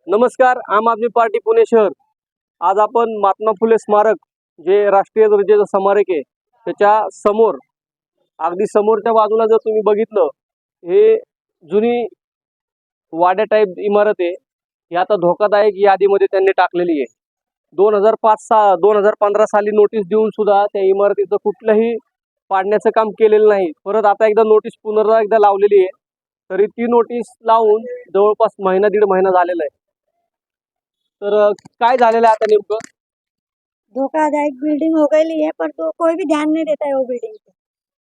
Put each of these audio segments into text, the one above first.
नमस्कार, आम आदमी पार्टी पुणे शहर। आज आपण महात्मा फुले स्मारक जे राष्ट्रीय दर्जाचं स्मारक आहे त्याच्या समोर अगदी समोरच्या बाजूला जर तुम्ही बघितलं, हे जुनी वाड्या टाईप इमारत आहे। ही आता धोकादायक यादीमध्ये त्यांनी टाकलेली आहे। 2015 साली नोटीस देऊन सुद्धा त्या इमारतीचं कुठलंही पाडण्याचं काम केलेलं नाही। परत आता एकदा नोटीस पुन्हा एकदा लावलेली आहे, तरी ती नोटीस लावून जवळपास महिना दीड महिना झालेला आहे। तर काय झालेलं आहे आता नेमकं? धोखादायक बिल्डिंग हो गई है, पर तो कोई भी ध्यान नहीं देता है वो बिल्डिंग पे।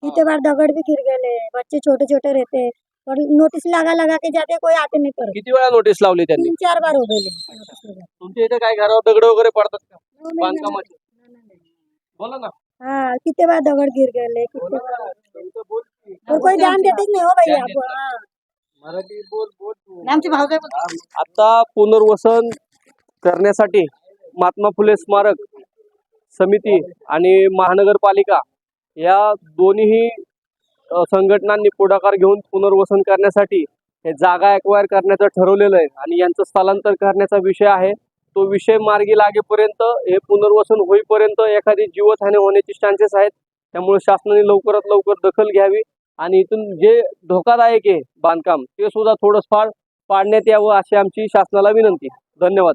इतने बार दगड़ भी गिर गए, बच्चे छोटे छोटे रहते हैं और नोटिस लगा लगा के जाते, कोई आते नहीं। पर किती वेळा नोटीस लावली त्यांनी? 3-4 बार हो गए। तुमच्या इथे काय घरावर दगड वगैरे पडतात का बांधकामाचे? बोला ना। हाँ, कितने बार दगड़ गिर गए, कितने बार, और कोई ध्यान देते नहीं हो भैया। आता पुनर्वसन करण्यासाठी महात्मा फुले स्मारक समिती आणि महानगरपालिका या दोन्ही संघटनांनी पुढाकार घेऊन पुनर्वसन करण्यासाठी हे जागा एक्वायर करण्याचं ठरवलेलं आहे आणि यांचं स्थलांतर करण्याचा विषय आहे। तो विषय मार्गी लागेपर्यंत, हे पुनर्वसन होईपर्यंत एखादी जीवितहानी होण्याची चान्सेस आहेत। त्यामुळे शासनाने लवकरात लवकर दखल घ्यावी आणि इथून जे धोकादायक आहे बांधकाम ते सुद्धा थोडंफार पाडण्यात यावं अशी आमची शासनाला विनंती। धन्यवाद।